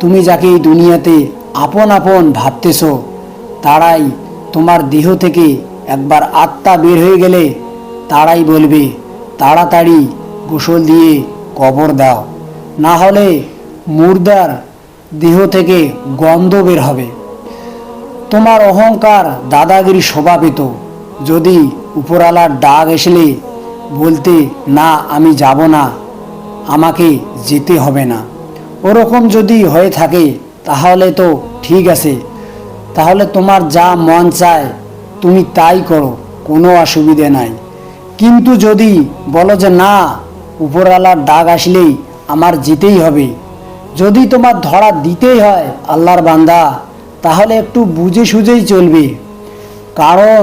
তুমি যাকে এই দুনিয়াতে আপন আপন ভাবতেছ তারাই তোমার দেহ থেকে একবার আত্মা বের হয়ে গেলে তারাই বলবে তাড়াতাড়ি গোসল দিয়ে কবর দাও, না হলে মুর্দার দেহ থেকে গন্ধ বের হবে। তোমার অহংকার দাদাগিরি স্বভাবিত, যদি উপরওয়ালার ডাক এসলে বলতে না আমি যাব না, আমাকে যেতে হবে না, ওরকম যদি হয়ে থাকে তাহলে তো ঠিক আছে, তাহলে তোমার যা মন চায় তুমি তাই করো, কোনো অসুবিধে নাই। কিন্তু যদি বলো যে না উপরওয়ালার ডাক আসলেই আমার যেতেই হবে, যদি তোমার ধরা দিতেই হয় আল্লাহর বান্দা, তাহলে একটু বুঝে সুঝেই চলবে। কারণ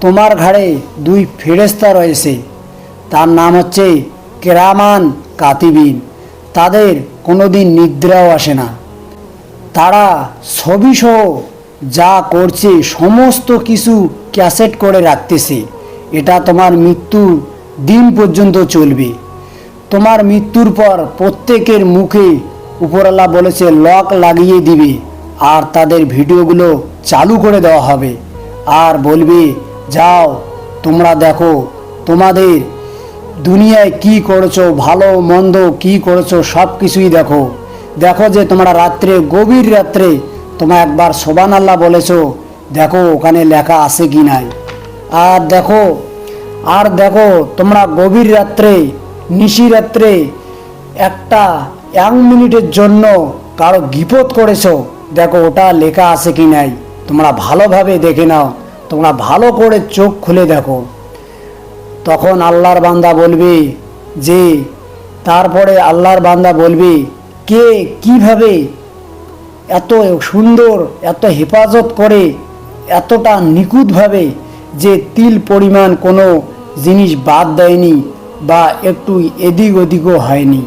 তোমার ঘাড়ে দুই ফেরেশতা রয়েছে, তার নাম হচ্ছে কেরামান কাতিবিন। তাদের কোনোদিন নিদ্রাও আসে না, তারা ছবিসহ যা করছে সমস্ত কিছু ক্যাসেট করে রাখতেছে। এটা তোমার মৃত্যুর দিন পর্যন্ত চলবে। তোমার মৃত্যুর পর প্রত্যেকের মুখে উপরওয়ালা বলেছে লক লাগিয়ে দিবে, আর তাদের ভিডিওগুলো চালু করে দেওয়া হবে, আর বলবে যাও তোমরা দেখো তোমাদের দুনিয়ায় কি করেছো, ভালো মন্দ কি করেছো সব কিছুই দেখো। দেখো যে তোমরা রাত্রে গভীর রাত্রে তোমরা একবার সুবহানাল্লাহ বলেছো, দেখো ওখানে লেখা আছে কি নাই। আর দেখো তোমরা গভীর রাত্রে নিশি রাত্রে একটা 1 মিনিটের জন্য কারো গীপত করেছো, দেখো ওটা লেখা আছে কি নাই। তোমরা ভালোভাবে দেখে নাও, তোমরা ভালো করে চোখ খুলে দেখো। তখন আল্লাহর বান্দা বলবে যে, তারপরে আল্লাহর বান্দা বলবে কে কিভাবে এত সুন্দর এত হেফাজত করে, এতটা নিখুঁতভাবে যে তিল পরিমাণ কোনো জিনিস বাদ দেয়নি বা একটু এদিক ওদিকও হয়নি।